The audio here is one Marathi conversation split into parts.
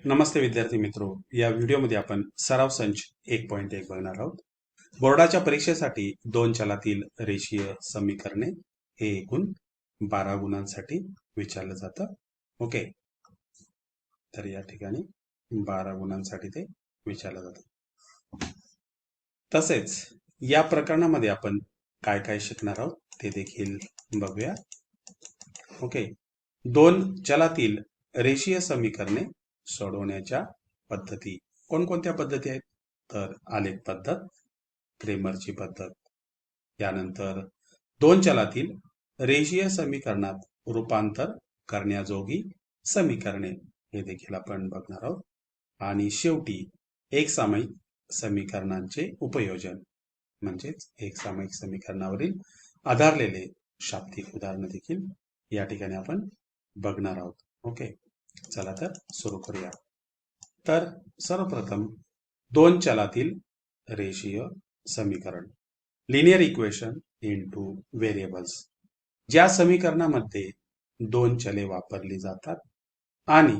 नमस्ते विद्यार्थी मित्रो, या व्हिडिओमध्ये आपण सराव संच 1.1 बघणार आहोत. बोर्डाच्या परीक्षेसाठी दोन चलातील रेषीय समीकरणे हे एकूण 12 गुणांसाठी विचारलं जातं. ओके, तर या ठिकाणी 12 गुणांसाठी ते विचारलं जातं. तसेच या प्रकरणामध्ये आपण काय काय शिकणार आहोत ते देखील बघूया. ओके, दोन चलातील रेषीय समीकरणे सोडवण्याच्या पद्धती कोणकोणत्या पद्धती आहेत? तर आलेख पद्धत, क्रेमरची पद्धत, यानंतर दोन चलातील रेषीय समीकरणात रूपांतर करण्याजोगी समीकरणे हे देखील आपण बघणार आहोत. आणि शेवटी एकसामायिक समीकरणांचे उपयोजन म्हणजेच एकसामायिक समीकरणावरील आधारलेले शाब्दिक उदाहरण देखील या ठिकाणी आपण बघणार आहोत. ओके, चला तर सुरू करूया. तर सर्वप्रथम दोन चलातील रेषीय समीकरण, लिनियर इक्वेशन इनटू व्हेरिएबल्स. ज्या समीकरणामध्ये दोन चले वापरली जातात आणि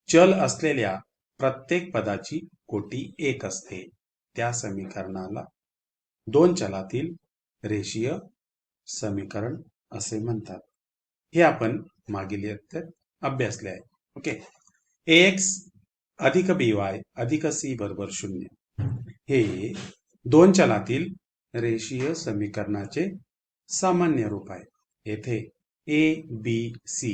चल असलेल्या प्रत्येक पदाची कोटी एक असते त्या समीकरणाला दोन चलातील रेषीय समीकरण असे म्हणतात. हे आपण मागील यात अभ्यासले आहे. ओके, ax अधिक by अधिक c बरोबर 0 हे दोन चलातील रेषीय समीकरणाचे सामान्य रूप आहे. येथे a b c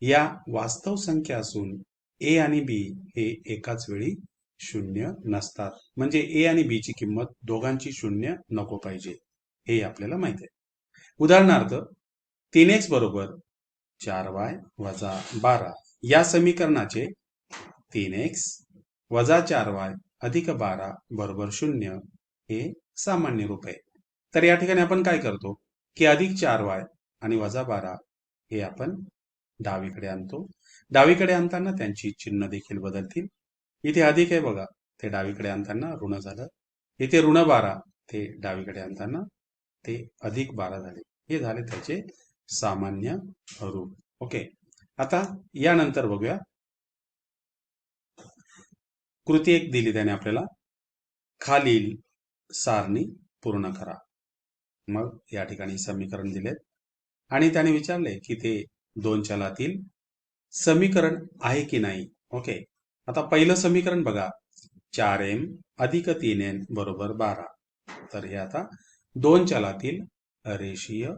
या वास्तव संख्या असून a आणि b हे एकाच वेळी शून्य नसतात. म्हणजे a आणि b ची किंमत दोघांची शून्य नको पाहिजे हे आपल्याला माहित आहे. उदाहरणार्थ 3x बरोबर 4y वजा 12 या समीकरणाचे 3x वजा 4y अधिक 12 बरोबर 0 हे सामान्य रूप आहे. तर या ठिकाणी आपण काय करतो की अधिक 4y आणि वजा 12 हे आपण डावीकडे आणतो. डावीकडे आणताना त्यांची चिन्ह देखील बदलतील. इथे अधिक आहे बघा, ते डावीकडे आणताना ऋण झालं. इथे ऋण 12 ते डावीकडे आणताना ते अधिक 12 झाले. हे झाले त्याचे सामान्य रूप. ओके, आता यानंतर बघूया. कृती एक दिली त्याने आपल्याला, खालील सारणी पूर्ण करा. मग या ठिकाणी समीकरण दिलेत आणि त्याने विचारले की ते दोन चलातील समीकरण आहे की नाही. ओके, आता पहिलं समीकरण बघा, 4m अधिक 3n बरोबर 12. तर हे आता दोन चलातील रेषीय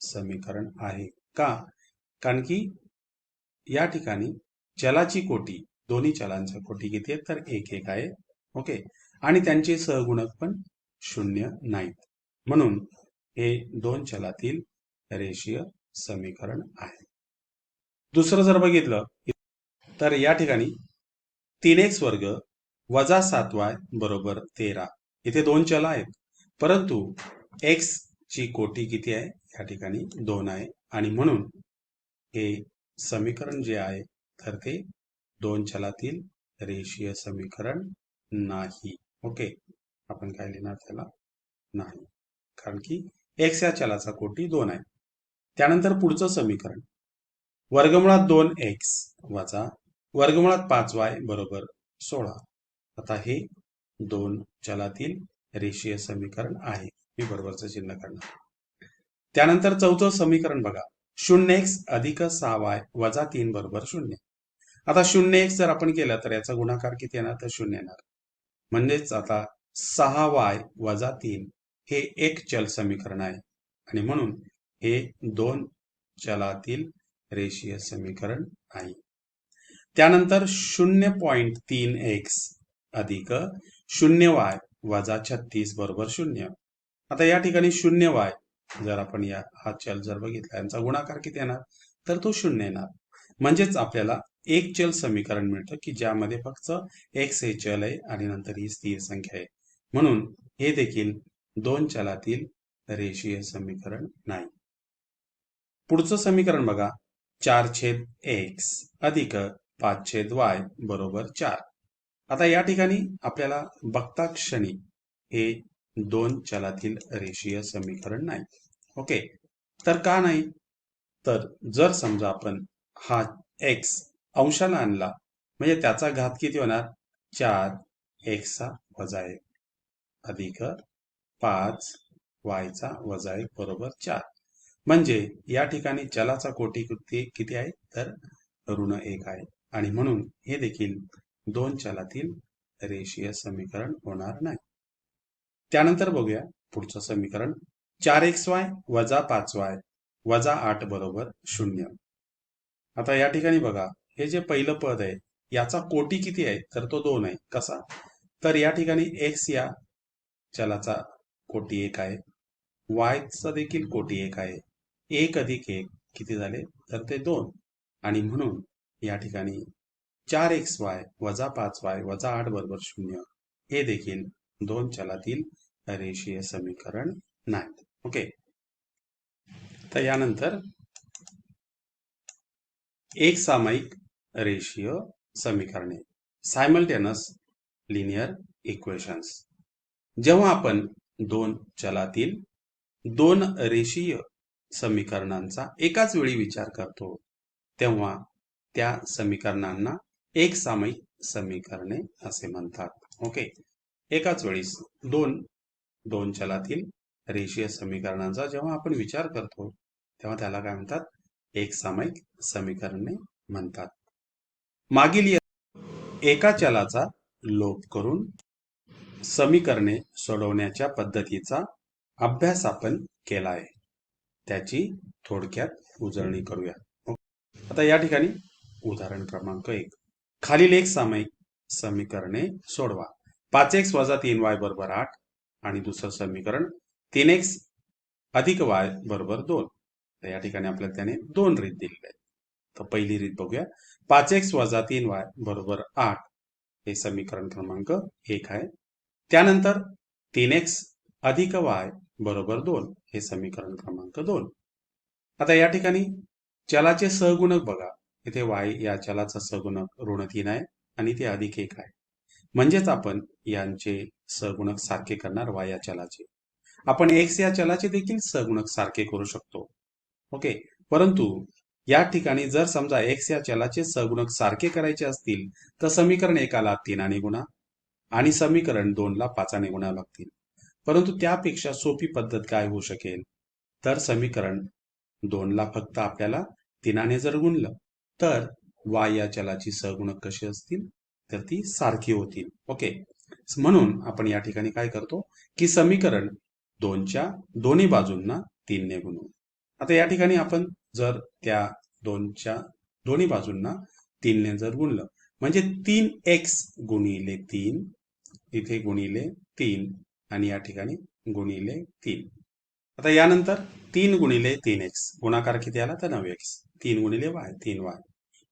समीकरण आहे का? कारण की या ठिकाणी चलाची कोटी, दोन्ही चलांच्या कोटी किती आहेत तर एक एक आहे. ओके, आणि त्यांचे सहगुणक पण शून्य नाहीत. म्हणून हे दोन चलातील रेषीय समीकरण आहे. दुसरं जर बघितलं तर या ठिकाणी 3x वर्ग वजा 7y बरोबर 13. इथे दोन चल आहेत, परंतु x ची कोटी किती आहे? या ठिकाणी 2 आहे आणि म्हणून हे समीकरण जे आहे तर ते दोन चलातील रेषीय समीकरण नाही. ओके, आपण काय लिहिणार त्याला? नाही, कारण की x या चलाचा कोटी 2 आहे. त्यानंतर पुढचं समीकरण, वर्गमुळात 2x वजा वर्गमुळात 5y बरोबर 16. आता हे दोन चलातील रेषीय समीकरण आहे. मी बरोबरचं चिन्ह करणार. त्यानंतर चौथं समीकरण बघा, 0x अधिक 6y वजा 3 बरोबर 0. आता 0x जर आपण केलं तर याचा गुणाकार किती येणार? तर 0 येणार. म्हणजेच आता 6y वजा 3 हे एक चल समीकरण आहे आणि म्हणून हे दोन चलातील रेषीय समीकरण आहे. त्यानंतर 0.3x अधिक 0y वजा 36 बरोबर 0. आता या ठिकाणी 0y जर आपण हा चल जर बघितला, यांचा गुणाकार किती येणार? तर तो 0 येणार. म्हणजेच आपल्याला एक चल समीकरण मिळतं की ज्यामध्ये फक्त x हे चल आहे आणि नंतर ही स्थिर संख्या आहे. म्हणून हे देखील दोन चलातील रेषीय समीकरण नाही. पुढचं समीकरण बघा, 4/x अधिक 5/y बरोबर 4. आता या ठिकाणी आपल्याला बघता क्षणी हे दोन चलातील रेषीय समीकरण नाही. ओके, तर का नाही? तर जर समजा आपण हा x अंशाला आणला म्हणजे त्याचा घात किती होणार? 4x-1 अधिक 5y-1 बरोबर 4. म्हणजे या ठिकाणी चलाचा कोटी किती आहे? तर ऋण 1 आहे. आणि म्हणून हे देखील दोन चलातील रेषीय समीकरण होणार नाही. त्यानंतर बघूया पुढचं समीकरण. 4xy वजा 5y वजा 8 बरोबर 0. आता या ठिकाणी बघा, हे जे पहिलं पद आहे याचा कोटी किती आहे? तर तो 2 आहे. कसा? तर या ठिकाणी x या चलाचा कोटी 1 आहे, y चा देखील कोटी 1 आहे. 1 अधिक 1 किती झाले? तर ते 2. आणि म्हणून या ठिकाणी 4xy वजा 5y वजा 8 बरोबर 0 हे देखील दोन चलातील रेषीय समीकरण नाहीत. ओके. तर यानंतर एक सामायिक रेषीय समीकरणे, सायमल्टेनस लिनियर इक्वेशन्स. जेव्हा आपण दोन चलातील दोन रेषीय समीकरणांचा एकाच वेळी विचार करतो तेव्हा त्या समीकरणांना एक सामायिक समीकरणे असे म्हणतात. ओके. एकाच वेळी दोन चलातील रेषीय समीकरणांचा जेव्हा आपण विचार करतो तेव्हा त्याला काय म्हणतात? एक सामायिक समीकरणे म्हणतात. मागील एका चलाचा लोप करून समीकरणे सोडवण्याच्या पद्धतीचा अभ्यास आपण केला आहे. त्याची थोडक्यात उजळणी करूया. आता या ठिकाणी उदाहरण क्रमांक 1. खालील एक सामायिक समीकरणे सोडवा. 5x वजा 3y बरोबर 8 आणि दुसरं समीकरण 3x अधिक y बरोबर 2. तर या ठिकाणी आपल्याला त्याने दोन रीत दिलेल्या आहेत. तर पहिली रीत बघूया. 5x वजा 3y बरोबर 8 हे समीकरण क्रमांक 1 आहे. त्यानंतर 3x अधिक y बरोबर 2 हे समीकरण क्रमांक 2. आता या ठिकाणी चलाचे सहगुणक बघा. इथे y या चलाचा सहगुणक ऋण 3 आहे आणि ते अधिक 1 आहे. म्हणजेच आपण यांचे सहगुणक सारखे करणार y या चलाचे. आपण x या चलाचे देखील सहगुणक सारखे करू शकतो. ओके. परंतु या ठिकाणी जर समजा x या चलाचे सहगुणक सारखे करायचे असतील तर समीकरण 1 ला 3 ने गुणा आणि समीकरण 2 ला 5 ने गुणावे लागतील. परंतु त्यापेक्षा सोपी पद्धत काय होऊ शकेल? तर समीकरण 2 ला फक्त आपल्याला 3 ने जर गुणलं तर y या चलाची सहगुणक कशी असतील? तर ती सारखी होतील. ओके. म्हणून आपण या ठिकाणी काय करतो की समीकरण 2च्या दोन्ही बाजूंना 3 ने गुणू. आता या ठिकाणी आपण जर त्या 2च्या दोन्ही बाजूंना 3 ने जर गुणलं म्हणजे 3x गुणिले 3 इथे गुणिले 3 आणि या ठिकाणी गुणिले 3. आता यानंतर 3 गुणिले 3x गुणाकार किती आला? तर 9x. 3 गुणिले y 3y.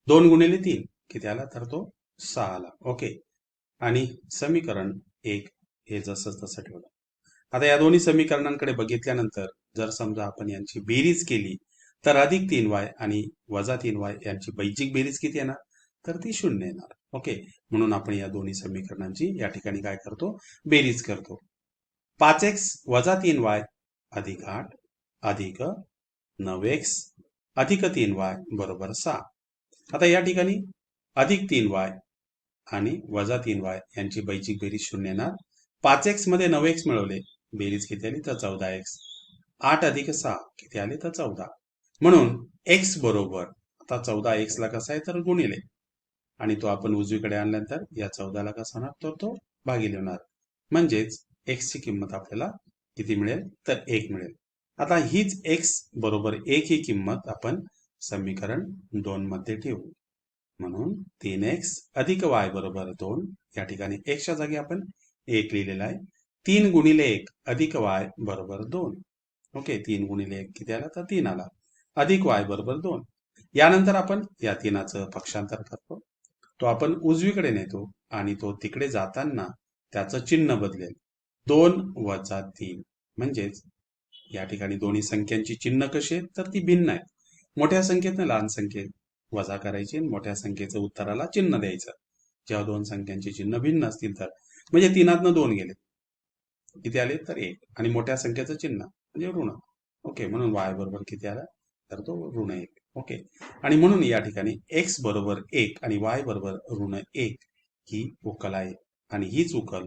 2 गुणिले 3 किती आला? तर तो 6 आला. ओके. आणि समीकरण 1 हे जसं तसं ठेवलं. आता या दोन्ही समीकरणांकडे बघितल्यानंतर जर समजा आपण यांची बेरीज केली तर अधिक 3y आणि वजा 3y यांची बैजिक बेरीज किती येणार? तर ती 0 येणार. ओके. म्हणून आपण या दोन्ही समीकरणांची या ठिकाणी काय करतो? बेरीज करतो. 5x वजा 3y अधिक 8 अधिक 9x अधिक 3y बरोबर 6. आता या ठिकाणी अधिक 3y आणि वजा 3y यांची बैजिक बेरीज 0 येणार. 5x मध्ये 9x मिळवले, बेरीज किती आली? तर 14x. 8 अधिक 6 किती आले? तर 14. म्हणून x बरोबर आता 14x ला कसा आहे? तर गुणिले आणि तो आपण उजवीकडे आणल्यानंतर या 14 ला कसा होणार? तर तो भागिले होणार. म्हणजेच x ची किंमत आपल्याला किती मिळेल? तर 1 मिळेल. आता हीच x बरोबर 1 ही किंमत आपण समीकरण 2 मध्ये ठेवू. म्हणून 3x अधिक y बरोबर 2. या ठिकाणी x च्या जागी आपण 1 लिहिलेला आहे. 3 गुणिले 1 अधिक y बरोबर 2. ओके. 3 गुणिले 1 किती आला? तर 3 आला. अधिक y बरोबर 2. यानंतर आपण या 3चं पक्षांतर करतो. तो आपण उजवीकडे नेतो आणि तो तिकडे जाताना त्याचं चिन्ह बदलेल. 2 वजा 3 म्हणजेच या ठिकाणी दोन्ही संख्यांची चिन्ह कशी आहेत? तर ती भिन्न आहेत. मोठ्या संख्येतनं लहान संख्येत वजा करायची आणि मोठ्या संख्येचं उत्तराला चिन्ह द्यायचं. जेव्हा दोन संख्यांची चिन्ह भिन्न असतील तर म्हणजे 3तनं 2 गेले किती आले? तर 1 आणि मोठ्या संख्येचं चिन्ह म्हणजे ऋण. ओके. म्हणून y बरोबर किती आला? तर तो ऋण 1. ओके. आणि म्हणून या ठिकाणी x बरोबर 1 आणि y बरोबर ऋण 1 ही उकल आहे. आणि हीच उकल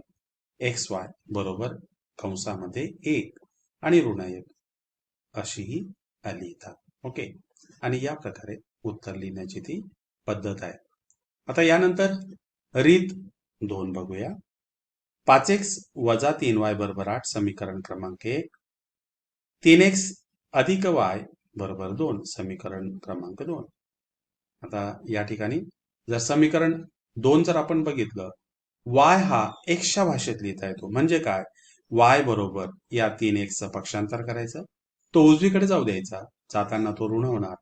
xy बरोबर कंसामध्ये 1 आणि ऋण 1 अशीही आली इथं. ओके. आणि या प्रकारे उत्तर लिहिण्याची ती पद्धत आहे. आता यानंतर रीत 2 बघूया. 5x वजा 3y बरोबर 8 समीकरण क्रमांक 1. 3x अधिक y बरोबर 2 समीकरण क्रमांक 2. आता या ठिकाणी जर समीकरण 2 जर आपण बघितलं, y हा x च्या भाषेत लिहिता येतो. म्हणजे काय? y बरोबर या 3x चं पक्षांतर करायचं, तो उजवीकडे जाऊ द्यायचा, जाताना तो ऋण होणार.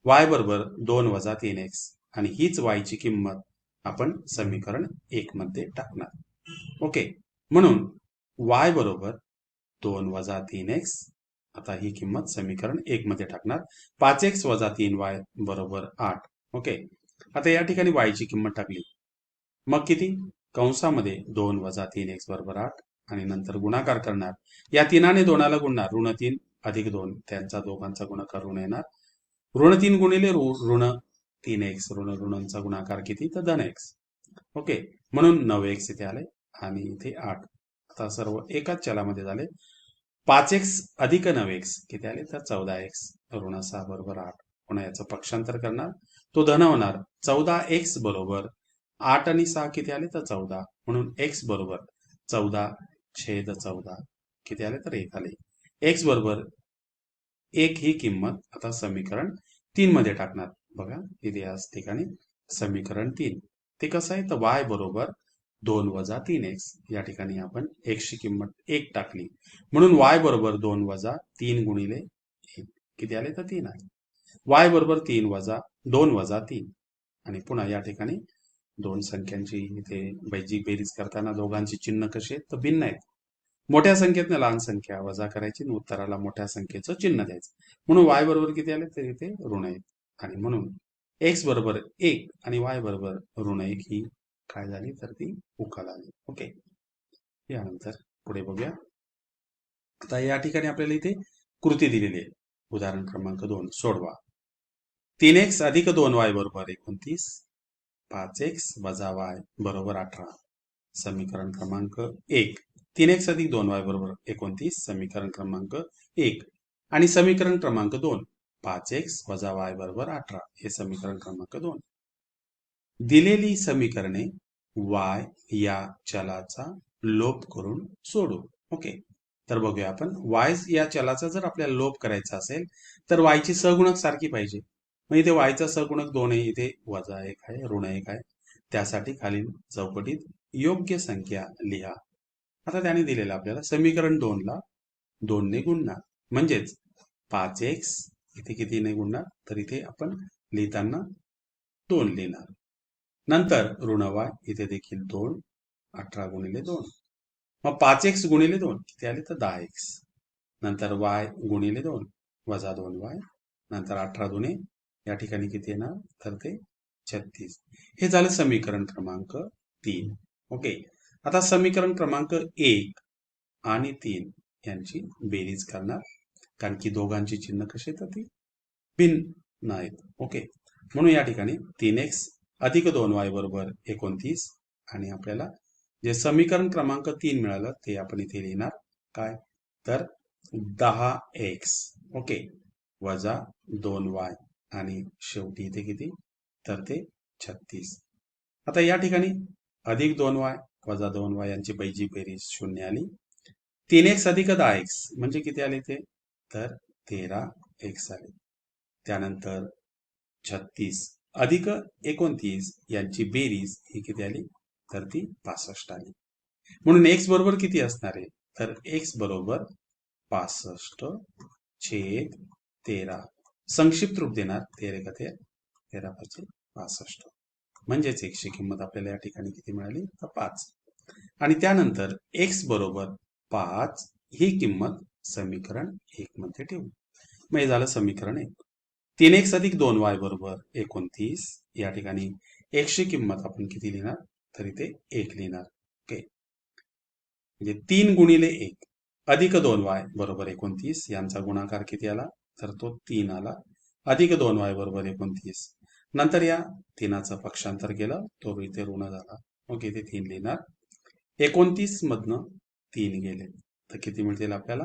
y बरोबर 2 वजा 3x आणि हीच y ची किंमत आपण समीकरण 1 मध्ये टाकणार. ओके. म्हणून y बरोबर 2 वजा 3x, आता ही किंमत समीकरण 1 मध्ये टाकणार. 5x वजा 3y बरोबर 8. ओके. आता या ठिकाणी y ची किंमत टाकली, मग किती? कंसामध्ये 2 वजा 3x बरोबर 8 आणि नंतर गुणाकार करणार. या 3ने 2ला गुणणार, ऋण 3 अधिक 2, त्यांचा दोघांचा गुणाकार ऋण येणार. ऋण 3 गुणिले ऋण 3x, ऋण ऋणांचा गुणाकार किती? तर धन x. ओके. म्हणून 9x इथे आले आणि इथे 8. आता सर्व एकाच चलामध्ये झाले. 5x अधिक 9x किती आले? तर 14x. ऋण 6 बरोबर 8. पुन्हा याचं पक्षांतर करणार, तो धन होणार. 14x बरोबर 8 आणि 6 किती आले? तर 14. म्हणून x बरोबर 14/14 किती आले? तर 1 आले. x बरोबर 1 ही किंमत आता समीकरण 3 मध्ये टाकणार. बघा इथे या ठिकाणी समीकरण 3 ते कसं आहे? तर y बरोबर 2 वजा 3x. या ठिकाणी आपण x ची किंमत 1 टाकली, म्हणून y बरोबर 2 वजा 3 गुणिले 1 किती आले? तर 3 आले. y बरोबर 3 वजा 2 वजा 3 आणि पुन्हा या ठिकाणी दोन संख्यांची इथे बैजिक बेरीज करताना दोघांची चिन्ह कशी आहेत? तर भिन्न आहेत. मोठ्या संख्येतनं लहान संख्या वजा करायची आणि उत्तराला मोठ्या संख्येचं चिन्ह द्यायचं. म्हणून y बरोबर किती आले? तर इथे ऋण 1 आणि म्हणून x बरोबर 1 आणि y बरोबर ऋण 1 ही काय झाली? तर ती उकल आली. ओके. यानंतर पुढे बघूया. आता या ठिकाणी आपल्याला इथे कृती दिलेली आहे. उदाहरण क्रमांक 2 सोडवा. 3x अधिक 2y बरोबर 29. 5x वजा y बरोबर 18 समीकरण क्रमांक 1. 3x अधिक 2y बरोबर 29 समीकरण क्रमांक 1 आणि समीकरण क्रमांक 2. 5x वजा y बरोबर 18 हे समीकरण क्रमांक 2. दिलेली समीकरणे y या चलाचा लोप करून सोडू. ओके. तर बघूया आपण. y या चलाचा जर आपल्याला लोप करायचा असेल तर y ची सहगुणक सारखी पाहिजे. मग इथे y चा सहगुणक 2 आहे, इथे वजा 1 आहे, ऋण 1 आहे. त्यासाठी खालील चौकटीत योग्य संख्या लिहा. आता त्याने दिलेलं आपल्याला समीकरण 2 ला 2 ने गुणणार, म्हणजेच 5x इथे कितीने गुणणार? तर इथे आपण लिहिताना 2 लिहिणार. नंतर ऋण y इथे देखील 2, 18 गुणिले 2. मग 5x गुणिले 2 किती आले? तर 10x. नंतर y गुणिले 2 वजा 2y. नंतर 18 दुने या ठिकाणी किती येणार? तर ते 36. हे झालं समीकरण क्रमांक 3. ओके. आता समीकरण क्रमांक 1 आणि 3 यांची बेरीज करणार, कारण की दोघांची चिन्ह कशी तर ती भिन्न आहेत. ओके. म्हणून या ठिकाणी 3x अधिक 2y बरोबर 29 आणि आपल्याला जे समीकरण क्रमांक 3 मिळालं ते आपण इथे लिहिणार. काय? तर 10x. ओके. वजा 2y आणि शेवटी इथे किती? तर ते 36. आता या ठिकाणी अधिक 2y वजा 2y यांची बैजिक बेरीज 0 आली. 3x अधिक 10x म्हणजे किती आले ते? तर 13x आले. त्यानंतर 36 अधिक 29 यांची बेरीज ही किती आली? तर ती 65 आली. म्हणून x बरोबर किती असणार आहे? तर x बरोबर 65/13. संक्षिप्त रूप देणार 13 13 13 65. म्हणजेच x ची किंमत आपल्याला या ठिकाणी किती मिळाली? तर 5. आणि त्यानंतर x बरोबर 5 ही किंमत समीकरण 1 मध्ये ठेवू. मग हे झालं समीकरण 1. 3x अधिक 2y बरोबर 29. या ठिकाणी x ची किंमत आपण किती लिहिणार? तर इथे 1 लिहिणार. ओके. म्हणजे 3 गुणिले 1 अधिक 2y बरोबर 29 यांचा गुणाकार किती आला? तर तो 3 आला. अधिक 2y बरोबर 29. नंतर या 3चं पक्षांतर केलं, तो इथे ऋण झाला. ओके, इथे 3 लिहिणार. 29 मधनं 3 गेले तर किती मिळतील आपल्याला?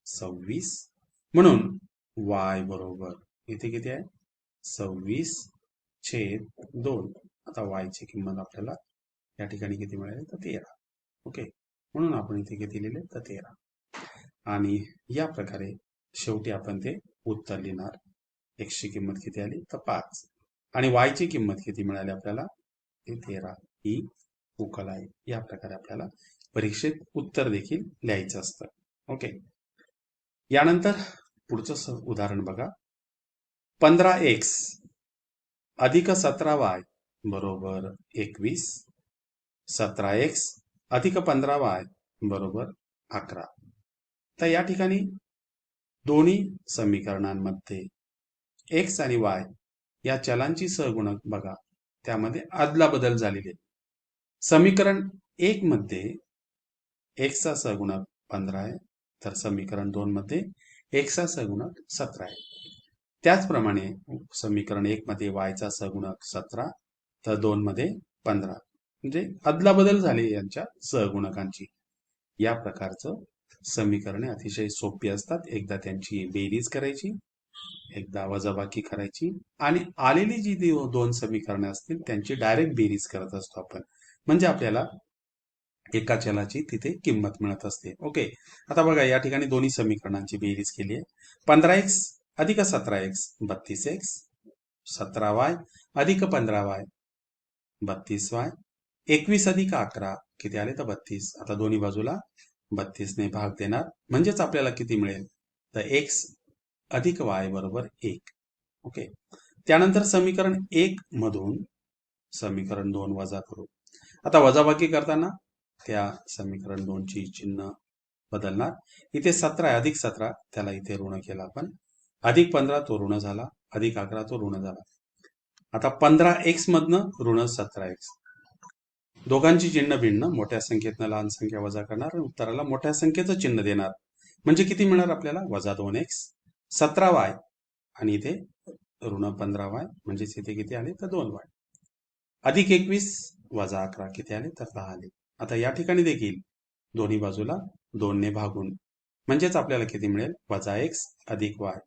26. म्हणून y बरोबर इथे किती आहे? 26/2. आता y ची किंमत आपल्याला या ठिकाणी किती मिळाली? तर 13. ओके, म्हणून आपण इथे किती लिहिले? तर 13. आणि या प्रकारे शेवटी आपण ते उत्तर लिहिणार. x ची किंमत किती आली? तर 5. आणि y ची किंमत किती मिळाली आपल्याला? ते 13. ही उकल आहे. या प्रकारे आपल्याला परीक्षेत उत्तर देखील लिहायचं असतं. ओके, यानंतर पुढचं उदाहरण बघा. 15x अधिक 17y बरोबर 21. 17x अधिक 15y बरोबर 11. तर या ठिकाणी दोन्ही समीकरणांमध्ये x आणि y या चलांची सहगुणक बघा, त्यामध्ये आदला बदल झालेली आहे. समीकरण 1 मध्ये x चा सहगुणक 15 आहे, तर समीकरण 2 मध्ये x चा सहगुणक 17 आहे. त्याचप्रमाणे समीकरण 1 मध्ये y चा सहगुणक 17 तर 2 मध्ये 15, म्हणजे अदला बदल झाली यांच्या सहगुणकांची. या प्रकारचं समीकरणे अतिशय सोपी असतात. एकदा त्यांची बेरीज करायची, एकदा वजाबाकी करायची, आणि आलेली जी दोन समीकरणे असतील त्यांची डायरेक्ट बेरीज करत असतो आपण, म्हणजे आपल्याला एका चलाची तिथे किंमत मिळत असते. ओके, आता बघा या ठिकाणी दोन्ही समीकरणांची बेरीज केली आहे. 15x अधिक 17x 32x. 17y अधिक 15y 32y. 21 अधिक 11 किती आले? तर 32. आता दोन्ही बाजूला 32 ने भाग देणार, म्हणजेच आपल्याला किती मिळेल? तर x अधिक y बरोबर 1. ओके, त्यानंतर समीकरण 1 मधून समीकरण 2 वजा करू. आता वजाबाकी करताना त्या समीकरण 2 ची चिन्ह बदलणार. इथे 17 अधिक 17 त्याला इथे ऋण केला आपण, अधिक 15 तो ऋण झाला, अधिक 11 तो ऋण झाला. आता 15x मधनं ऋण 17x, दोघांची चिन्ह भिन्न. मोठ्या संख्येतनं लहान संख्या वजा करणार आणि उत्तराला मोठ्या संख्येचं चिन्ह देणार, म्हणजे किती मिळणार आपल्याला? वजा 2x. 17y आणि इथे ऋण 15y, म्हणजेच इथे किती आले? तर 2y. अधिक 21 वजा 11 किती आले? तर 10 आले. आता या ठिकाणी देखील दोन्ही बाजूला 2 ने भागून, म्हणजेच आपल्याला किती मिळेल? वजा x अधिक y.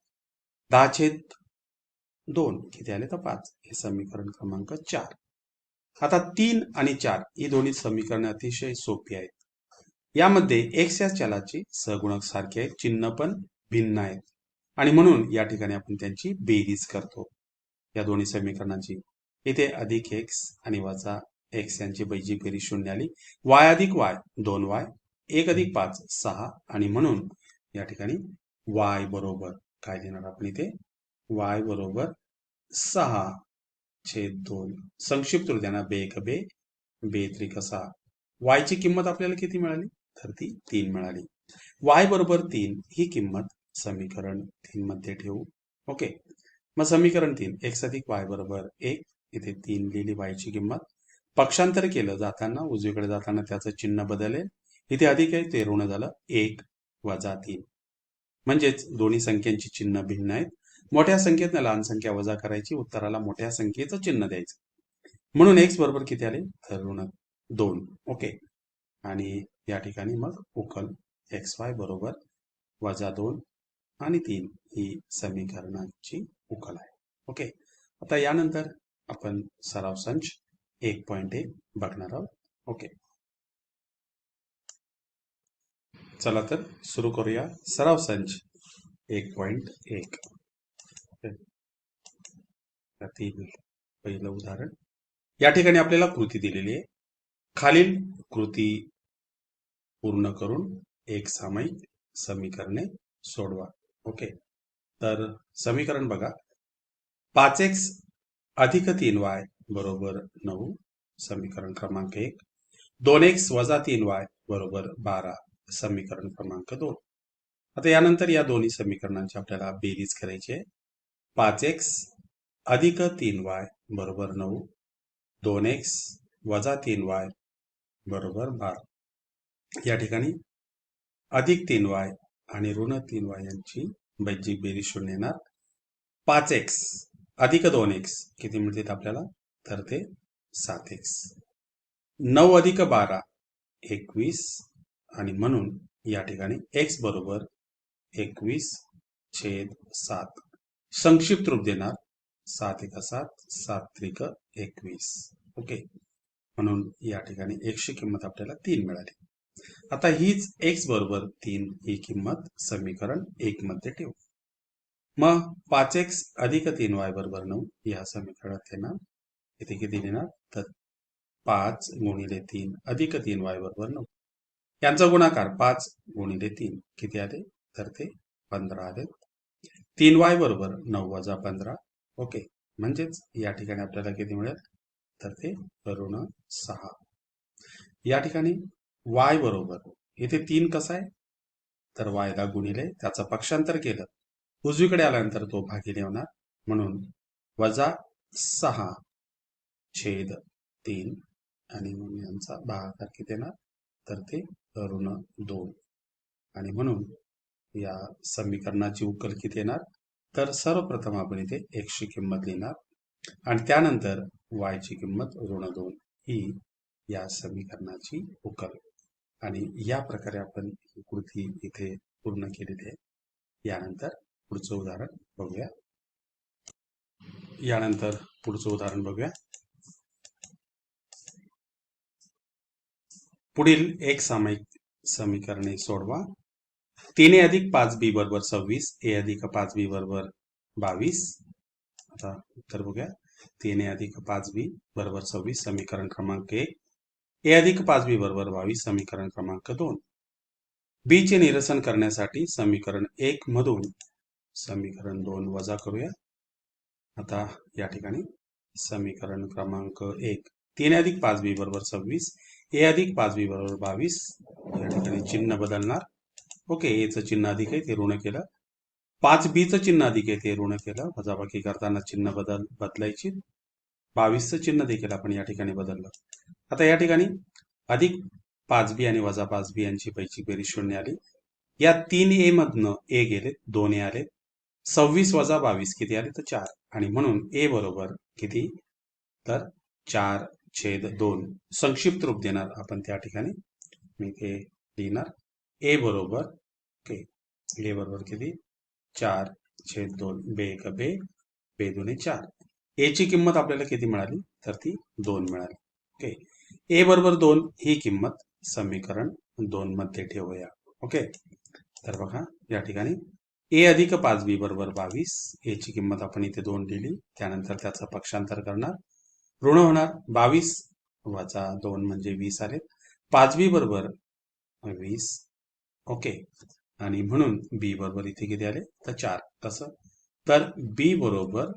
10/2 किती आले? तर 5. हे समीकरण क्रमांक 4. आता 3 आणि 4 ही दोन्ही समीकरणे अतिशय सोपी आहेत. यामध्ये x या चलाचे सहगुणक सारखे आहेत, चिन्ह पण भिन्न आहेत, आणि म्हणून या ठिकाणी आपण त्यांची बेरीज करतो या दोन्ही समीकरणांची. इथे अधिक x आणि वजा x यांची बेरीज बेरीज 0 आली. y अधिक y 2y. 1 अधिक 5 6, आणि म्हणून या ठिकाणी y बरोबर काय लिहिणार आपण इथे? y बरोबर 6/2. संक्षिप्त रूपाने बे 3 6. y ची किंमत आपल्याला किती मिळाली? तर ती 3 मिळाली. y बरोबर 3 ही किंमत समीकरण 3 मध्ये ठेवू. ओके, मग समीकरण 3 x अधिक y बरोबर 1. इथे 3 लिहिली y ची किंमत. पक्षांतर केलं जाताना, उजवीकडे जाताना त्याचं चिन्ह बदलेल. इथे अधिक आहे ते ऋण झालं. 1 वजा 3, म्हणजेच दोन्ही संख्यांची चिन्ह भिन्न आहेत. मोठ्या संख्येतनं लहान संख्या वजा करायची, उत्तराला मोठ्या संख्येचं चिन्ह द्यायचं. म्हणून x बरोबर किती आले? तर ऋण 2. ओके, आणि या ठिकाणी मग उकल xy बरोबर वजा 2 आणि 3 ही समीकरणाची उकल आहे. ओके, आता यानंतर आपण सराव संच 1.1 बघणार आहोत. ओके, चला तर सुरू करूया सराव संच 1.1. पहिलं उदाहरण. या ठिकाणी आपल्याला कृती दिलेली आहे. खालील कृती पूर्ण करून एक सामायिक समीकरणे सोडवा. ओके, तर समीकरण बघा. 5x अधिक 3y बरोबर 9. समीकरण क्रमांक 1. 2x वजा 3y बरोबर 12. समीकरण क्रमांक 2. आता यानंतर या दोन्ही समीकरणांची आपल्याला बेरीज करायची आहे. 5x अधिक 3y बरोबर 9. 2x वजा 3y बरोबर 12. या ठिकाणी अधिक 3y आणि ऋण 3y यांची बेरीज 0 येणार. 5x अधिक 2x किती मिळतील आपल्याला, तर ते 7x. 9 अधिक 12 21 आणि म्हणून या ठिकाणी x बरोबर 21/7. संक्षिप्त रूप देणार 7 एका 7 7 त्रिक 21. ओके, म्हणून या ठिकाणी x ची किंमत आपल्याला 3 मिळाली. आता हीच x बरोबर 3 ही किंमत समीकरण 1 मध्ये ठेवू. मग 5x अधिक 3y बरोबर 9 या समीकरणात येणार, इथे किती लिहिणार, तर 5 गुणिले 3 अधिक 3y बरोबर 9. यांचा गुणाकार 5 गुणिले 3 किती आले, तर ते 15 आले. 3y बरोबर 9 वजा 15. ओके, म्हणजेच या ठिकाणी आपल्याला किती मिळेल, तर ते ऋण 6. या ठिकाणी y बरोबर इथे 3 कसा आहे, तर y ला गुणिले त्याचं पक्षांतर केलं, उजवीकडे आल्यानंतर तो भागिले होणार, म्हणून वजा 6/3 आणि म्हणून यांचा भागाकार किती येणार, तर ते ऋण 2. आणि म्हणून या समीकरणाची उकल किती येणार, तर सर्वप्रथम आपण इथे x ची किंमत लिहिणार आणि त्यानंतर y ची किंमत ऋण 2 ही या समीकरणाची उकल. आणि या प्रकारे आपण ही कृती इथे पूर्ण केलेली आहे. यानंतर पुढचं उदाहरण बघूया. पुढील एक सामायिक समीकरणे सोडवा. 3a अधिक 5b बरोबर 26, a अधिक 5b बरोबर 22. आता उत्तर बघूया. 3a अधिक 5b बरोबर 26 समीकरण क्रमांक 1, a अधिक 5b बरोबर 22 समीकरण क्रमांक 2. b चे निरसन करण्यासाठी समीकरण 1 मधून समीकरण 2 वजा करूया. आता या ठिकाणी समीकरण क्रमांक 1, 3 अधिक 5b बरोबर 26, a अधिक 5b बरोबर 22. या ठिकाणी चिन्ह बदलणार. ओके, एचं चिन्ह अधिक आहे ते ऋण केलं, 5bचं चिन्ह अधिक आहे ते ऋण केलं, वजाबाकी करताना चिन्ह बदलायची. 22चं चिन्ह देखील आपण या ठिकाणी बदललं. आता या ठिकाणी अधिक 5b आणि वजा 5b यांची पैकी बेरीज 0 आली. या 3a मधनं a गेले, 2a आले. 26 वजा 22 किती आले, तर 4. आणि म्हणून a बरोबर किती, तर 4/2. संक्षिप्त रूप देणार आपण त्या ठिकाणी, मी ते लिहिणार a बरोबर, ओके, a बरोबर किती, 4/2. बे 1 बे, बे 2 4. a ची किंमत आपल्याला किती मिळाली, तर ती 2 मिळाली. ओके, a बरोबर 2 ही किंमत समीकरण 2 मध्ये ठेवूया. ओके, तर बघा या ठिकाणी a अधिक 5b बरोबर 22. a ची किंमत आपण इथे 2 लिहिली, त्यानंतर त्याचं पक्षांतर करणार, ऋण होणार. 22 वजा 2 म्हणजे 20 आले. 5b बरोबर 20. ओके, आणि म्हणून b बरोबर इथे किती आले, तर 4. कसं, तर b बरोबर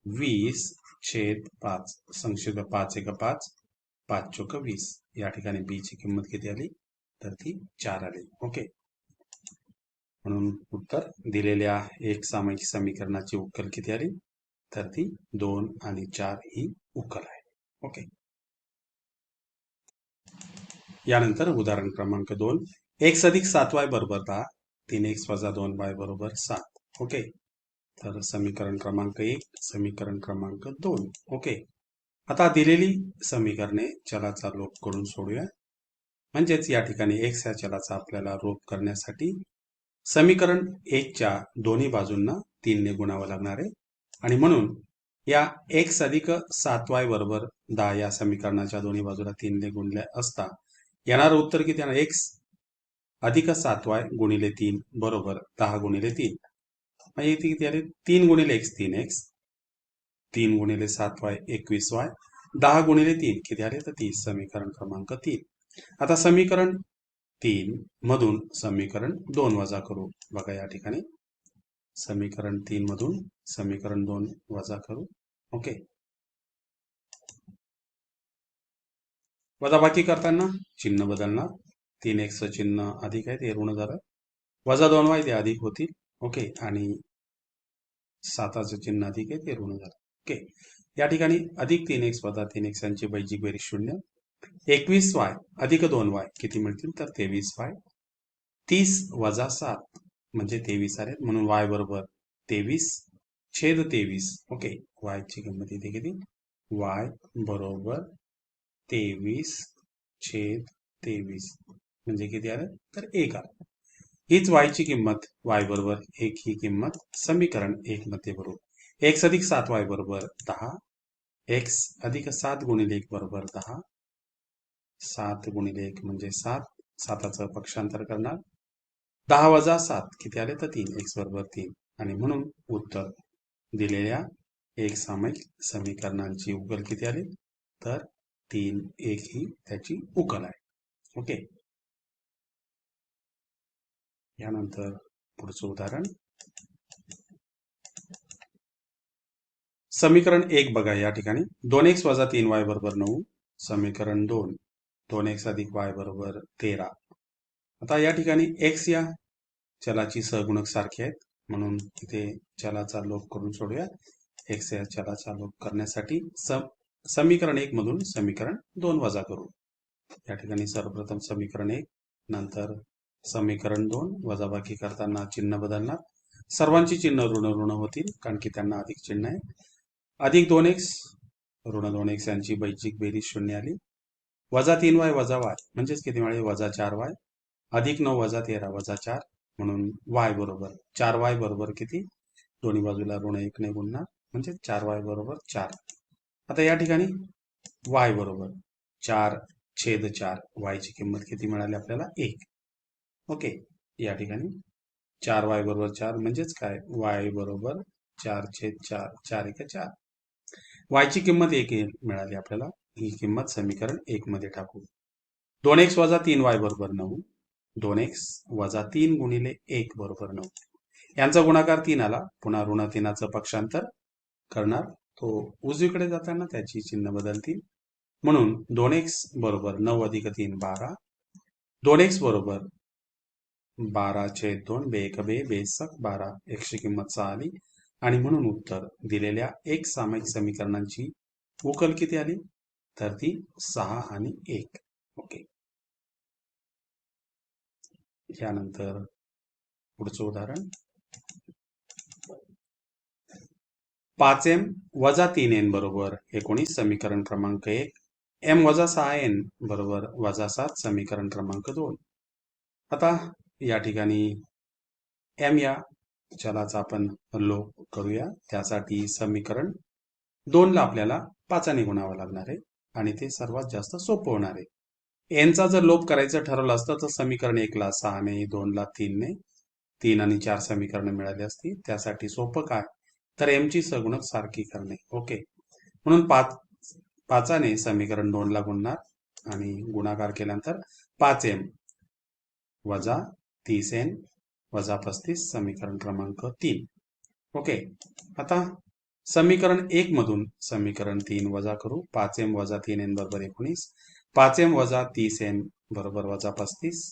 20/5. संक्षिप्त 5 1 5, 5 चोक 20. या ठिकाणी b ची किंमत किती आली, तर ती 4 आली. ओके, म्हणून उत्तर दिलेल्या एक सामायिक समीकरणाची उकल किती आली, तर ती 2 आणि 4 ही उकल आहे. ओके, यानंतर उदाहरण क्रमांक 2, x अधिक 7y बरोबर 10, 3x वजा 2y बरोबर 7. ओके, तर समीकरण क्रमांक 1, समीकरण क्रमांक 2. ओके, आता दिलेली समीकरणे चलाचा लोप करून सोडूया. म्हणजेच या ठिकाणी x या चलाचा आपल्याला लोप करण्यासाठी समीकरण 1 च्या दोन्ही बाजूंना 3 ने गुणावं लागणार आहे. आणि म्हणून या x अधिक 7y बरोबर 10 या समीकरणाच्या दोन्ही बाजूला 3 ने गुणले असता येणारं उत्तर किती येणार, x अधिक 7y गुणिले 3 बरोबर 10 गुणिले 3. म्हणजे इथे किती आले, 3 गुणिले x 3x, 3 गुणिले 7y 21y, 10 गुणिले 3 किती आले, तर 30. समीकरण क्रमांक 3. आता समीकरण 3 मधून समीकरण 2 वजा करू. बघा या ठिकाणी समीकरण 3 मधून समीकरण 2 वजा करू. ओके, वजाबाकी करताना चिन्ह बदलणार. 3x चिन्ह अधिक आहे ते ऋण झालं, वजा 2y ते अधिक होतील. ओके, आणि 7चं चिन्ह अधिक आहे ते ऋण झालं. ओके, या ठिकाणी अधिक 3x वजा 3x यांची बैजिक बेरीज 0. 21y अधिक 2y किती मिळतील, तर 23y. 30 वजा 7 म्हणजे 23 आले, म्हणून y बरोबर 23 छेद 23. ओके, y ची किंमत इथे किती? y बरोबर 23 छेद 23 म्हणजे किती आलं? तर 1 आलं. हीच y ची किंमत y बरोबर 1 ही किंमत समीकरण 1 मध्ये भरू. x अधिक 7y बरोबर 10. x अधिक 7 गुणिले 1 बरोबर 10. 7 गुणिले 1 म्हणजे 7. 7चं पक्षांतर करणार. 10 वजा 7 किती आले? तर 3. x बरोबर 3. आणि म्हणून उत्तर दिलेल्या एक सामायिक समीकरणांची उकल किती आली? तर 3 1 ही त्याची उकल आहे. ओके, यानंतर पुढचं उदाहरण समीकरण 1 बघा या ठिकाणी 2x वजा 3y बरोबर 9. समीकरण 2 2x अधिक y बरोबर 13. आता या ठिकाणी x या चलाची सहगुणक सारखी आहेत म्हणून इथे चलाचा लोप करून सोडूया. x या चलाचा लोप करण्यासाठी समीकरण 1 मधून समीकरण 2 वजा करू. या ठिकाणी सर्वप्रथम समीकरण 1 नंतर समीकरण 2 वजाबाकी करताना चिन्ह बदलणार. सर्वांची चिन्ह ऋण ऋण होतील कारण की त्यांना अधिक चिन्ह आहे. अधिक 2x ऋण 2x यांची बैजिक बेरीज 0 आली. वजा 3y वजा y म्हणजेच किती मिळाले? वजा 4y. अधिक 9 वजा 13 वजा 4 म्हणून y बरोबर 4y बरोबर किती? दोन्ही बाजूला ऋण 1 ने गुणणार म्हणजे 4y बरोबर 4. आता या ठिकाणी y बरोबर 4 छेद 4 y ची किंमत किती मिळाली आपल्याला? 1. ओके, या ठिकाणी 4y बरोबर 4 म्हणजेच काय? y बरोबर 4 छेद 4 4 1 4. y ची किंमत 1 मिळाली आपल्याला. ही किंमत समीकरण 1 मध्ये टाकू. 2x वजा 3y बरोबर 9. 2x वजा 3 गुणिले 1 बरोबर 9. यांचा गुणाकार 3 आला. पुन्हा ऋण 3चं पक्षांतर करणार. तो उजवीकडे जाताना त्याची चिन्ह बदलतील म्हणून 2x बरोबर 9 अधिक 3 12. 2x बरोबर 12 छेद 2 बे 1 बे बेसक 12 x ची किंमत 6 आली आणि म्हणून उत्तर दिलेल्या एक सामायिक समीकरणांची उकल किती आली? तर ती 6 आणि 1. ओके, यानंतर पुढचं उदाहरण 5m वजा 3n बरोबर 19 समीकरण क्रमांक 1. m वजा 6n बरोबर वजा 7 समीकरण क्रमांक 2. आता या ठिकाणी m या चलाचा आपण लोप करूया. त्यासाठी समीकरण 2 ला आपल्याला 5 ने गुणावं लागणार आहे आणि ते सर्वात जास्त सोपं होणार आहे. n चा जर लोप करायचं ठरवलं असतं तर समीकरण 1 ला 6 ने, 2 ला 3 ने 3 आणि 4 समीकरण मिळाली असती. त्यासाठी सोपं काय? तर m ची सहगुणक सारखी करणे. ओके, म्हणून 5 ने समीकरण 2 ला गुणणार आणि गुणाकार केल्यानंतर 5m वजा 30n वजा 35 समीकरण क्रमांक 3. ओके, आता समीकरण 1 मधून समीकरण 3 वजा करू. 5m वजा 3n बरोबर 19. 5m वजा 30n बरोबर वजा 35.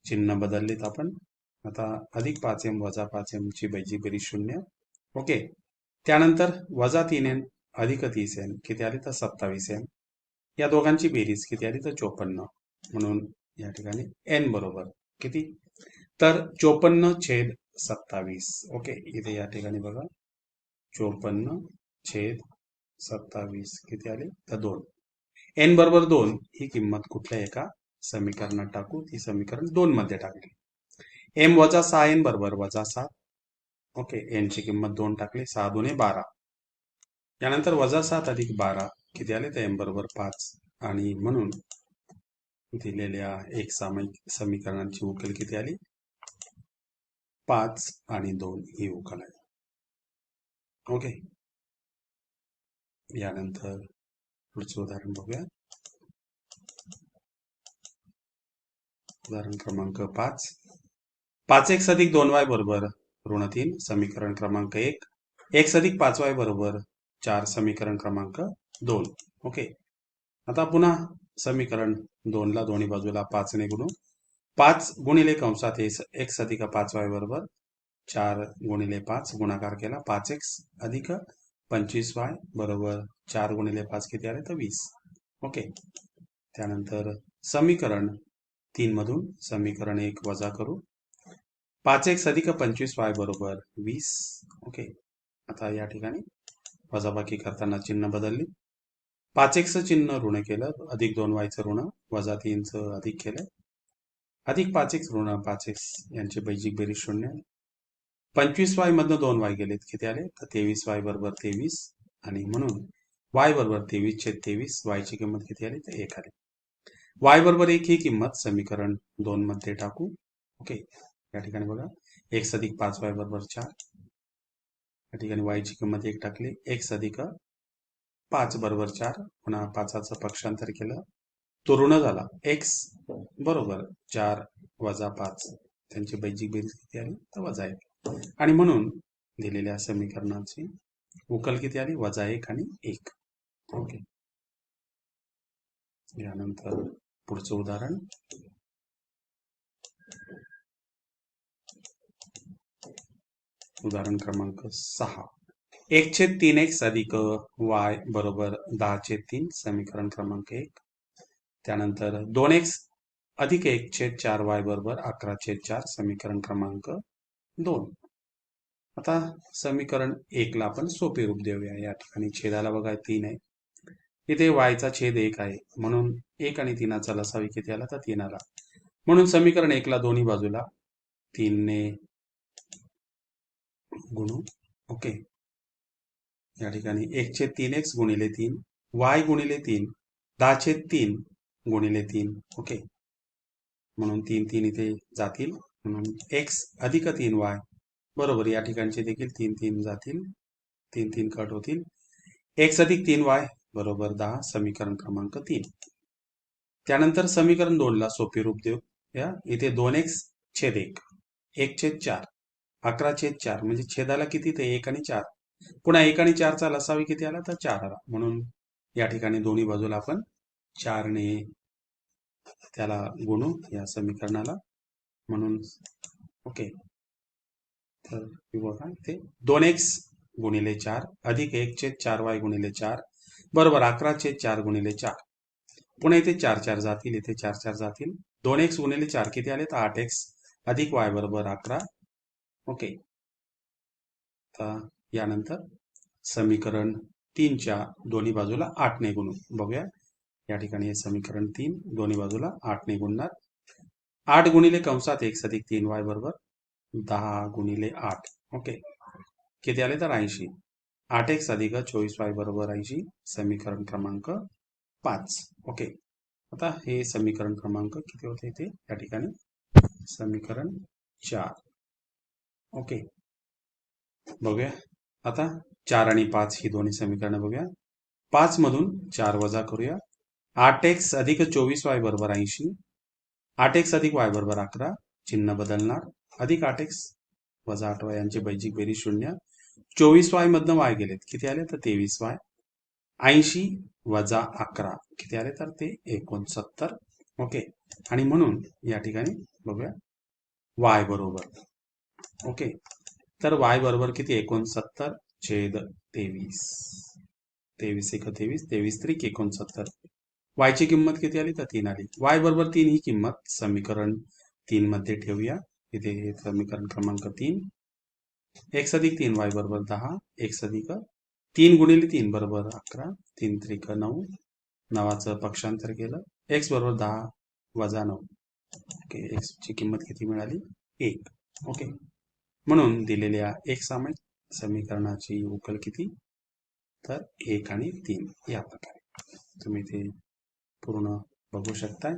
चिन्ह बदललीत आपण. आता अधिक 5m वजा 5m ची बैजिक बेरीज 0. ओके, त्यानंतर वजा 3n अधिक 30n किती आली? तर 27n. या दोघांची बेरीज किती आली? तर 54. म्हणून या ठिकाणी n बरोबर किती? तर 54 छेद 27. ओके, इथे या ठिकाणी बघा 54 छेद 27 किती आले? तर 2. n बरोबर 2 ही किंमत कुठल्या एका समीकरणात टाकू. ती समीकरण 2 मध्ये टाकली. m वजा 6n बरोबर वजा 7. ओके, n ची किंमत 2 टाकली. 6 2 12. यानंतर वजा 7 अधिक 12 किती आले? तर m बरोबर 5 आणि म्हणून दिलेल्या एक सामायिक समीकरणांची उकल किती आली? 5 आणि 2 ही उकल आहे. ओके, यानंतर पुढचं उदाहरण बघूया. उदाहरण क्रमांक 5. 5x अधिक 2y बरोबर ऋण 3 समीकरण क्रमांक 1. x अधिक 5y बरोबर 4 समीकरण क्रमांक 2. ओके, आता पुन्हा समीकरण 2 ला दोन्ही बाजूला 5 ने गुणू. 5 गुणिले कंसात x अधिक 5y बरोबर 4 गुणिले 5 गुणाकार केला. 5x अधिक 25y बरोबर 4 गुणिले 5 किती आले? तर 20. ओके, त्यानंतर समीकरण 3 मधून समीकरण 1 वजा करू. 5x अधिक 25y बरोबर 20. ओके, आता या ठिकाणी वजाबाकी करताना चिन्ह बदलली. 5x चिन्ह ऋण केलं, अधिक 2y ऋण, वजा 3 अधिक केलं, अधिक 5x ऋण 5x यांची बेरीज 0. 25y मधनं 2y गेलेत, किती आले तर 23y बरोबर 23, आणि म्हणून y बरोबर 23/23, y ची किंमत किती आली तर 1 आली. y बरोबर 1 ही किंमत समीकरण 2 मध्ये टाकू. ओके, या ठिकाणी बघा x अधिक 5y बरोबर 4. या ठिकाणी y ची किंमत 1 टाकली, x अधिक 5 बरोबर 4, पुन्हा 5चं पक्षांतर केलं, तो ऋण झाला. x बरोबर 4 वजा 5, त्यांची बेरीज किती आली तर वजा 1, आणि म्हणून दिलेल्या समीकरणाची उकल किती आली वजा 1 आणि 1. ओके, यानंतर पुढचं उदाहरण. उदाहरण क्रमांक 6. 1/3x अधिक y बरोबर 10/3, समीकरण क्रमांक 1. त्यानंतर 2x अधिक 1/4y बरोबर 11/4, समीकरण क्रमांक 2. आता समीकरण 1 ला आपण सोपे रूप देऊया. या ठिकाणी छेदाला बघा 3 आहे, इथे y चा छेद 1 आहे, म्हणून 1 आणि 3चा लसावी किती आला तर 3 आला. म्हणून समीकरण 1 ला दोन्ही बाजूला 3 ने गुणू. ओके, या ठिकाणी 1/3x गुणिले 3, y गुणिले 3, 10/3 गुणिले 3. ओके, म्हणून 3 3 इथे जातील, म्हणून x अधिक 3y बरोबर या ठिकाणचे देखील 3 3 जातील, 3 3 कट होतील. x अधिक 3y बरोबर 10, समीकरण क्रमांक 3. त्यानंतर समीकरण 2 ला सोपे रूप देऊ या. इथे 2x छेद 1, 1/4, 11/4, म्हणजे छेदाला किती ते 1 आणि 4, पुन्हा 1 आणि 4चा लसावी किती आला तर 4 आला, म्हणून या ठिकाणी दोन्ही बाजूला आपण 4 ने त्याला गुणू या समीकरणाला. म्हणून ओके, तर बघा ते 2x गुणिले 4 अधिक 1/4y गुणिले 4 बरोबर 11/4 गुणिले 4, पुन्हा इथे 4 4 जातील, इथे 4 4 जातील. 2x गुणिले 4 किती आले तर 8x अधिक y बरोबर 11. ओके, तर यानंतर समीकरण 3च्या दोन्ही बाजूला 8 ने गुणू. बघूया, या ठिकाणी हे समीकरण 3 दोन्ही बाजूला 8 ने गुणणार. 8 गुणिले कंसात x अधिक 3y बरोबर 10 गुणिले 8. ओके, किती आले तर 80. 8x अधिक 24y बरोबर 80, समीकरण क्रमांक 5. ओके, आता हे समीकरण क्रमांक किती होते इथे या ठिकाणी समीकरण 4. ओके, बघूया आता 4 आणि 5 ही दोन्ही समीकरणं बघूया. 5 मधून 4 वजा करूया. 8x अधिक 24y बरोबर 80, 8x अधिक y बरोबर 11, चिन्ह बदलणार, अधिक 8x वजा 8y यांची बेरीज 0. 24y मधनं y गेलेत, किती आले तर 23y. 80 वजा 11 किती आले तर ते 69. ओके, आणि म्हणून या ठिकाणी बघूया y बरोबर. ओके, तर y बरोबर किती 69/23, 23 1 23, 23 त्रिक 69. y ची किंमत किती आली तर 3 आली. y बरोबर 3 ही किंमत समीकरण 3 मध्ये ठेवूया. इथे समीकरण क्रमांक 3. x अधिक 3y बरोबर 10, x अधिक 3 गुणिले 3 बरोबर 11, 3 त्रिक 9, 9चं पक्षांतर केलं, x बरोबर 10 वजा 9. ओके, x ची किंमत किती मिळाली 1. ओके, म्हणून दिलेल्या एक समीकरणाची उकल किती तर 1 आणि 3. या प्रकारे तुम्ही ते पूर्ण बघू शकताय.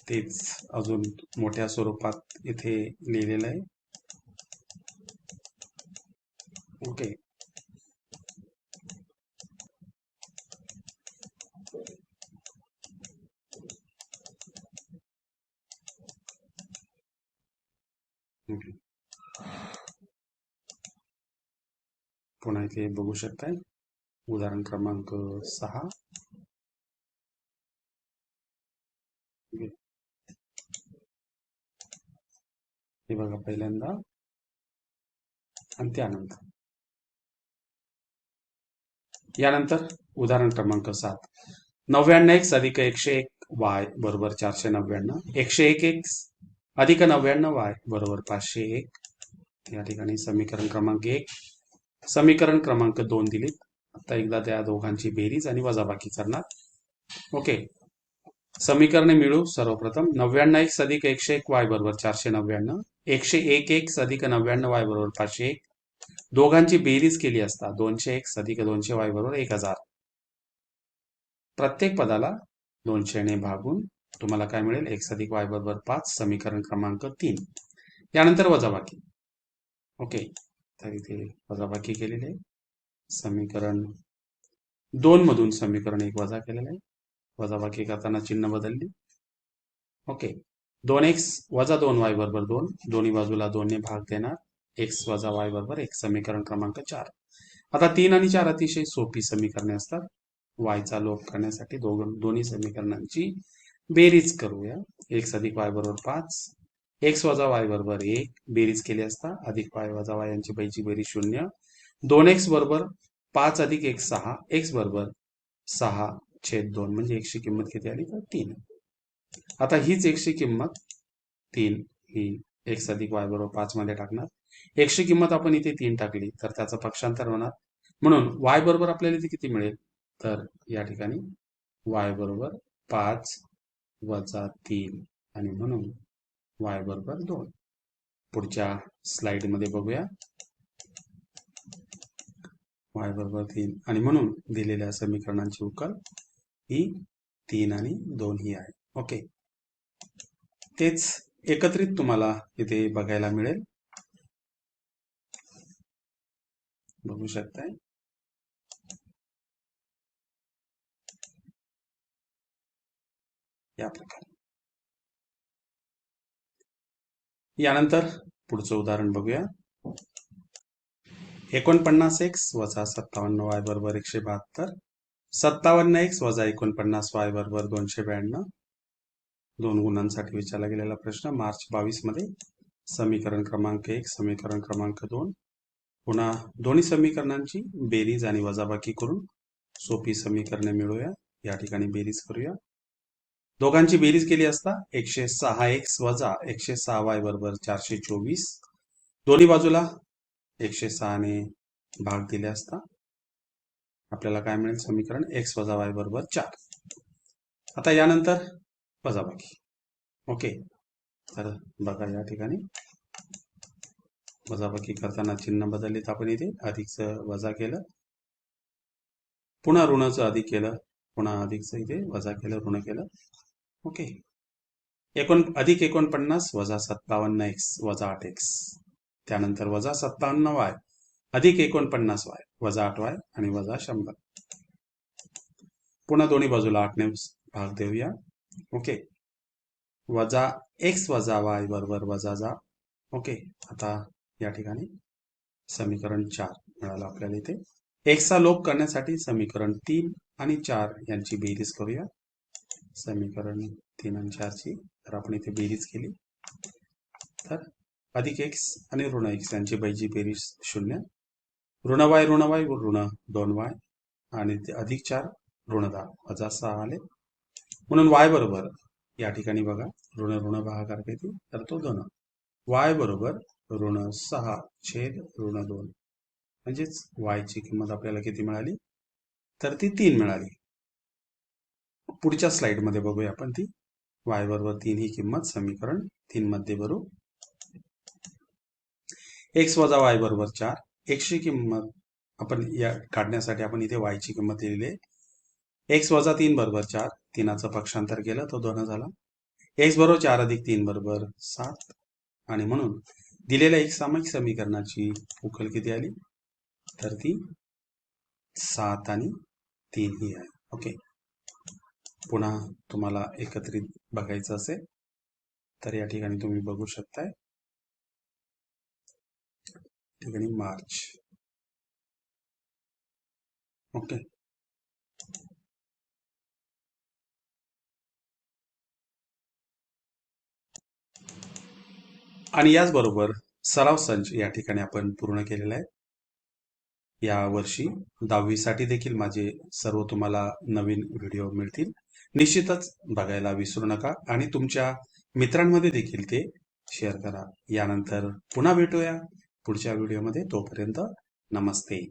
तेच अजून मोठ्या स्वरूपात इथे लिहिलेलं आहे. ओके, पुन्हा इथे बघू शकताय उदाहरण क्रमांक 6. हे बघा पहिल्यांदा आणि त्यानंतर यानंतर उदाहरण क्रमांक 7. 99x अधिक 101 वाय बरोबर 499. 101x अधिक 99 वाय बरोबर 501. या ठिकाणी समीकरण क्रमांक 1. समीकरण क्रमांक 2 दिलीत. आता एकदा त्या दोघांची बेरीज आणि वजाबाकी करणार. ओके, समीकरणे मिळू. सर्वप्रथम 99x अधिक 101 वाय बरोबर 499. 101x अधिक 99 वाय बरोबर 501. दोघांची बेरीज केली असता 200x अधिक 200 वाय बरोबर 1000. प्रत्येक पदाला 200 ने भागून तुम्हाला काय मिळेल? x अधिक y बरोबर 5. समीकरण क्रमांक 3. यानंतर वजाबाकी. ओके, तर इथे वजाबाकी केलेली आहे. समीकरण 2 मधून समीकरण 1 वजा केलेलं आहे. वजाबाकी करताना चिन्ह बदलली. ओके, 2x वजा 2y बरोबर 2. दोन्ही बाजूला 2 ने भाग देणार. x वजा y बरोबर 1. समीकरण क्रमांक 4. आता 3 आणि 4 अतिशय सोपी समीकरणे असतात. y चा लोप करण्यासाठी दोन्ही समीकरणांची बेरीज करूया. x अधिक y बरोबर 5. x वजा y बरोबर 1. बेरीज केली असता अधिक y वजा y यांची पैकी बेरीज 0. 2x बरोबर 5 अधिक 1 6. x बरोबर 6/2 म्हणजे x ची किंमत किती आली? तर 3. आता हीच x ची किंमत 3 ही x अधिक y बरोबर 5 मध्ये टाकणार. x ची किंमत आपण इथे 3 टाकली तर त्याचं पक्षांतर होणार. म्हणून y बरोबर आपल्याला इथे किती मिळेल? तर या ठिकाणी y बरोबर 5 वजा 3 आणि म्हणून y बरोबर 2. पुढच्या स्लाइडमध्ये बघूया. y बरोबर 3 आणि म्हणून दिलेल्या समीकरणांची उकल ही 3 आणि 2 ही आहे. ओके, तेच एकत्रित तुम्हाला इथे बघायला मिळेल. बघू शकताय. या प्रकारे. यानंतर पुढचं उदाहरण बघूया. 49x वजा 57y बरोबर 172. 57x वजा 49y बरोबर 292. दोन गुणांसाठी विचारला गेलेला प्रश्न मार्च 22 मध्ये. समीकरण क्रमांक 1, समीकरण क्रमांक 2. पुन्हा दोन्ही समीकरणांची बेरीज आणि वजाबाकी करून सोपी समीकरणे मिळवूया. या ठिकाणी बेरीज करूया. दोघांची बेरीज केली असता 106x वजा 106y बरोबर 424. दोन्ही बाजूला 106 ने भाग दिले असता आपल्याला काय मिळेल? समीकरण x वजा y बरोबर 4. आता यानंतर वजाबाकी. ओके, तर बघा या ठिकाणी वजाबाकी करताना चिन्ह बदललीत. आपण इथे अधिकचं वजा केलं, पुन्हा ऋणाचं अधिक केलं, पुन्हा अधिकचं इथे वजा केलं, ऋण केलं. ओके, अधिक 49 वजा 57x वजा 8x. त्यानंतर वजा 57y अधिक 49y वजा 8y आणि वजा 100. पुन्हा दोन्ही बाजूला 8 ने भाग देऊया. ओके, वजा x वजा y बरोबर वजा जा. ओके, आता या ठिकाणी समीकरण 4 मिळालं आपल्याला इथे. x चा लोप करण्यासाठी समीकरण 3 आणि 4 यांची बेरीज करूया. समीकरण 3 आणि 4 ची तर आपण इथे बेरीज केली तर अधिक x आणि ऋण x यांची बेरीज 0. ऋण y ऋण y ऋण 2y आणि अधिक 4 ऋण 10 वजा 6 आले. म्हणून y बरोबर या ठिकाणी बघा ऋण ऋण भागाकार किती? तर तो धन. y बरोबर ऋण 6 ऋण 2 म्हणजेच y ची किंमत आपल्याला किती मिळाली? तर ती 3 मिळाली. पुढच्या स्लाइड मध्ये बघूया आपण ती. y बरोबर 3 ही किंमत समीकरण 3 मध्ये भरू. x वजा y बरोबर 4. x ची किंमत आपण या काढण्यासाठी आपण इथे y ची किंमत दिलेली आहे. x वजा 3 बरोबर 4. 3चं पक्षांतर केलं तो 2 झाला. x बरोबर 4 अधिक 3 बरोबर 7 आणि म्हणून दिलेल्या एक सामायिक समीकरणाची उकल किती आली? तर ती 7 आणि 3 ही आहे. ओके, पुन्हा तुम्हाला एकत्रित बघायचं असेल तर या ठिकाणी तुम्ही बघू शकताय. ठिकाणी मार्च. ओके, आणि याचबरोबर सराव संच या ठिकाणी आपण पूर्ण केलेला आहे. या वर्षी 10वी देखील माझे सर्व तुम्हाला नवीन व्हिडिओ मिळतील. निश्चितच बघायला विसरू नका आणि तुमच्या मित्रांमध्ये देखील ते शेअर करा. यानंतर पुन्हा भेटूया पुढच्या व्हिडिओमध्ये. तोपर्यंत नमस्ते.